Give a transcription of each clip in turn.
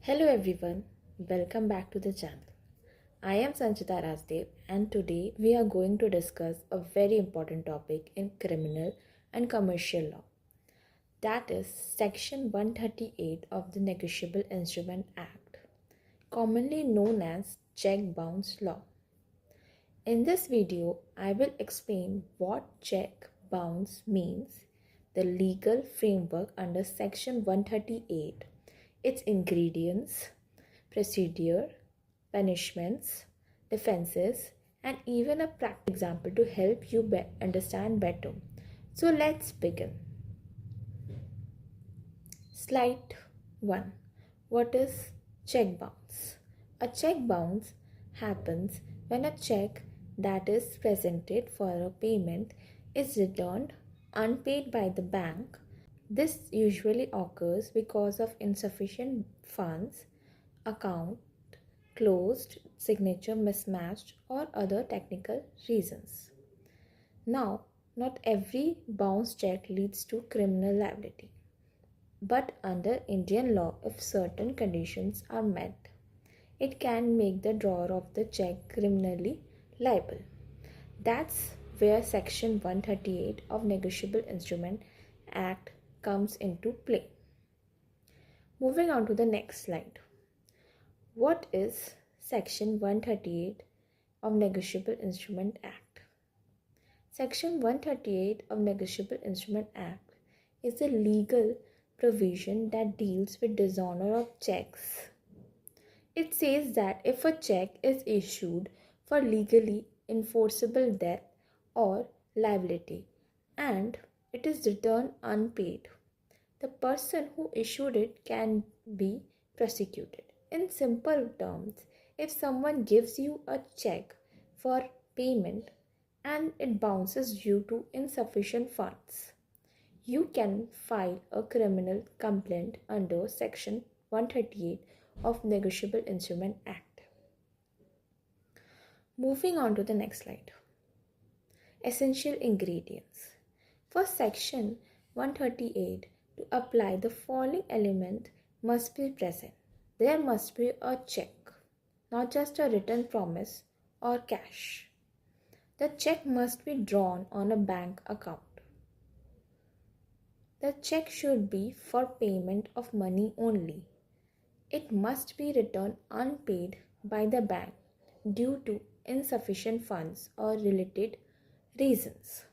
Hello everyone, welcome back to the channel. I am Sanchita Rajdev and today we are going to discuss a very important topic in criminal and commercial law. That is Section 138 of the Negotiable Instrument Act, commonly known as check bounce law. In this video, I will explain what check bounce means, the legal framework under Section 138, its ingredients, procedure, punishments, defenses, and even a practical example to help you understand better. So let's begin. Slide 1. What is check bounce? A check bounce happens when a check that is presented for a payment is returned unpaid by the bank. This usually occurs because of insufficient funds, account closed, signature mismatched, or other technical reasons. Now, not every bounce check leads to criminal liability, but under Indian law, if certain conditions are met, it can make the drawer of the check criminally liable. That's where Section 138 of Negotiable Instrument Act comes into play. Moving on to the next slide. What is Section 138 of Negotiable Instrument Act? Section 138 of Negotiable Instrument Act is a legal provision that deals with dishonor of checks. It says that if a check is issued for legally enforceable debt or liability and it is returned unpaid, the person who issued it can be prosecuted. In simple terms, if someone gives you a check for payment and it bounces due to insufficient funds, you can file a criminal complaint under Section 138 of Negotiable Instrument Act. Moving on to the next slide. Essential ingredients. For Section 138 to apply, the following element must be present. There must be a check, not just a written promise or cash. The check must be drawn on a bank account. The check should be for payment of money only. It must be returned unpaid by the bank due to insufficient funds or related reasons.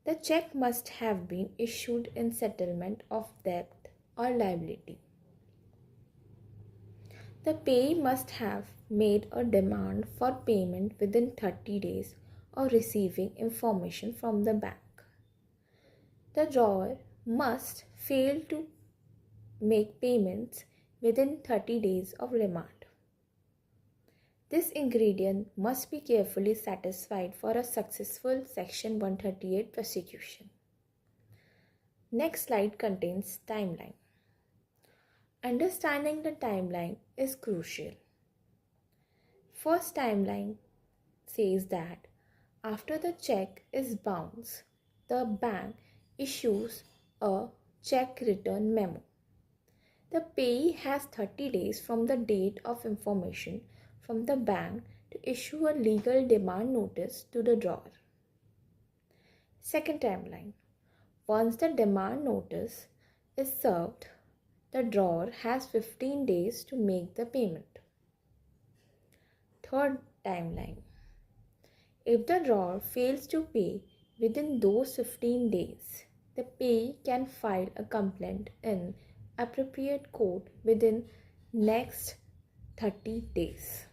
The check must have been issued in settlement of debt or liability. The payee must have made a demand for payment within 30 days of receiving information from the bank. The drawer must fail to make payments within 30 days of remand. This ingredient must be carefully satisfied for a successful Section 138 prosecution. Next slide contains timeline. Understanding the timeline is crucial. First timeline says that after the check is bounced, the bank issues a check return memo. The payee has 30 days from the date of information from the bank to issue a legal demand notice to the drawer. Second timeline. Once the demand notice is served, the drawer has 15 days to make the payment. Third timeline. If the drawer fails to pay within those 15 days, the payee can file a complaint in appropriate court within next 30 days.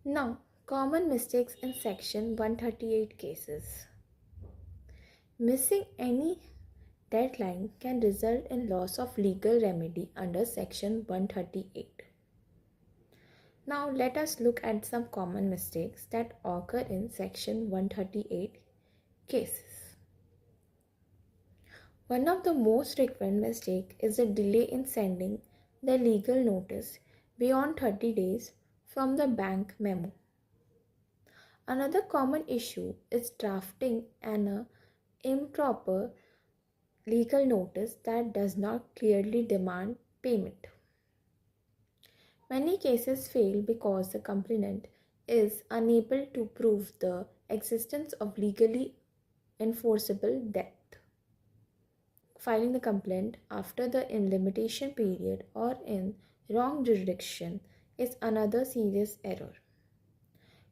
Now, common mistakes in Section 138 cases. Missing any deadline can result in loss of legal remedy under Section 138. Now let us look at some common mistakes that occur in Section 138 cases. One of the most frequent mistakes is the delay in sending the legal notice beyond 30 days from the bank memo. Another common issue is drafting an improper legal notice that does not clearly demand payment. Many cases fail because the complainant is unable to prove the existence of legally enforceable debt. Filing the complaint after the limitation period or in wrong jurisdiction is another serious error.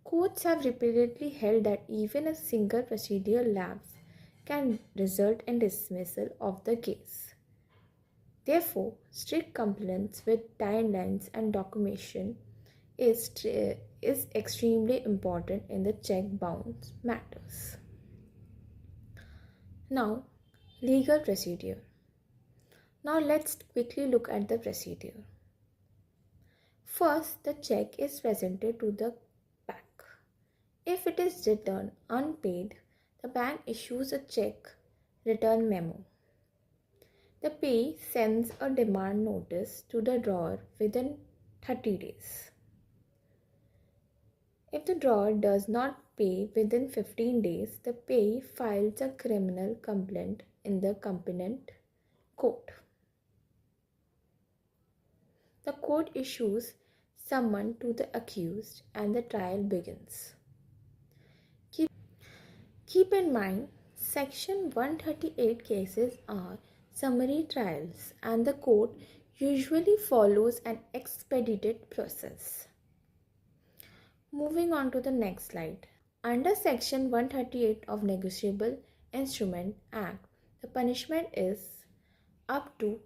Courts have repeatedly held that even a single procedural lapse can result in dismissal of the case. Therefore, strict compliance with timelines and documentation is extremely important in the check bounce matters. Now, legal procedure. Now let's quickly look at the procedure. First, the check is presented to the bank. If it is returned unpaid, the bank issues a check return memo. The payee sends a demand notice to the drawer within 30 days. If the drawer does not pay within 15 days, the payee files a criminal complaint in the competent court. The court issues summon to the accused and the trial begins. Keep in mind, Section 138 cases are summary trials and the court usually follows an expedited process. Moving on to the next slide. Under Section 138 of Negotiable Instrument Act, the punishment is up to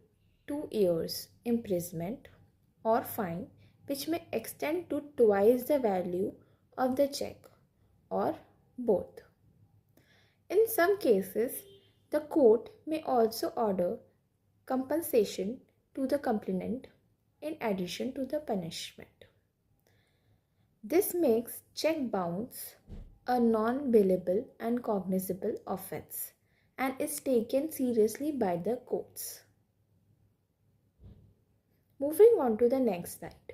2 years imprisonment or fine, which may extend to twice the value of the check or both. In some cases, the court may also order compensation to the complainant in addition to the punishment. This makes check bounce a non-bailable and cognizable offense and is taken seriously by the courts. Moving on to the next slide.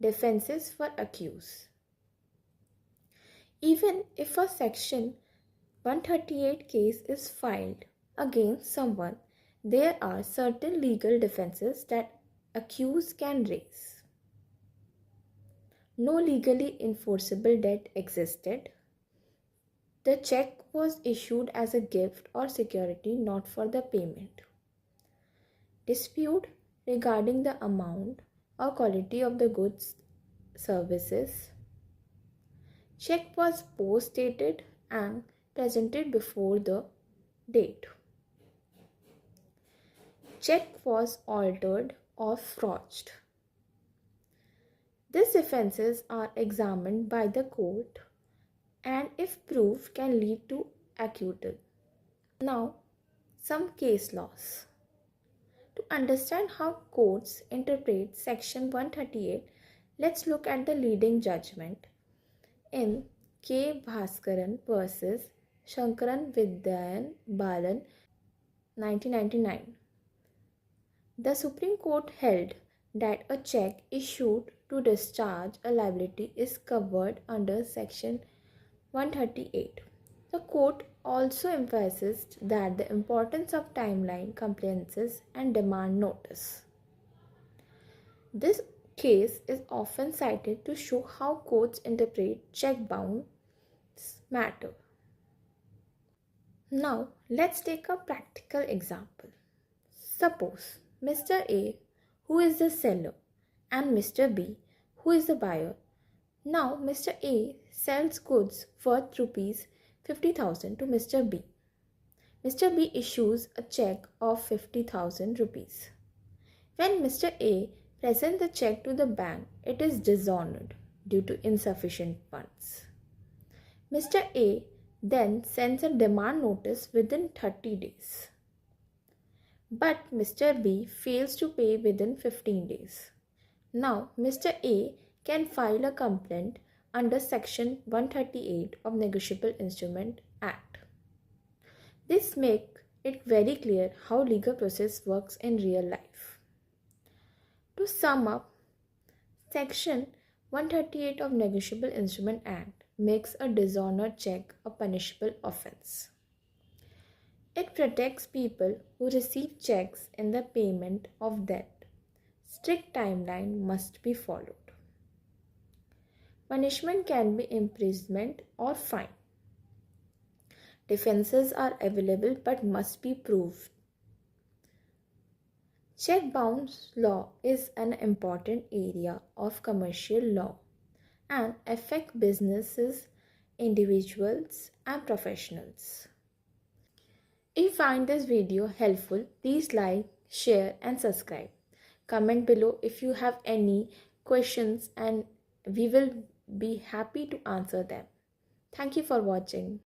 Defenses for accused. Even if a Section 138 case is filed against someone, there are certain legal defenses that accused can raise. No legally enforceable debt existed. The check was issued as a gift or security not for the payment. Dispute regarding the amount or quality of the goods, services. Check was post-dated and presented before the date. Check was altered or forged. These offences are examined by the court and if proved can lead to acquittal. Now, some case laws. To understand how courts interpret Section 138, let's look at the leading judgment in K. Bhaskaran versus Shankaran Vidyan Balan 1999. The Supreme Court held that a check issued to discharge a liability is covered under Section 138. The court also emphasized that the importance of timeline compliances and demand notice. This case is often cited to show how courts interpret check bounce matter. Now, let's take a practical example. Suppose Mr. A, who is the seller, and Mr. B, who is the buyer. Now, Mr. A sells goods worth rupees 50,000 to Mr. B. Mr. B issues a check of 50,000 rupees. When Mr. A presents the check to the bank, it is dishonored due to insufficient funds. Mr. A then sends a demand notice within 30 days. But Mr. B fails to pay within 15 days. Now, Mr. A can file a complaint under Section 138 of Negotiable Instrument Act. This makes it very clear how legal process works in real life. To sum up, Section 138 of Negotiable Instrument Act makes a dishonored check a punishable offense. It protects people who receive checks in the payment of debt Strict timeline must be followed. Punishment can be imprisonment or fine. Defenses are available but must be proved. Check bounce law is an important area of commercial law and affect businesses, individuals and professionals. If you find this video helpful, please like, share and subscribe. Comment below if you have any questions and we will be happy to answer them. Thank you for watching.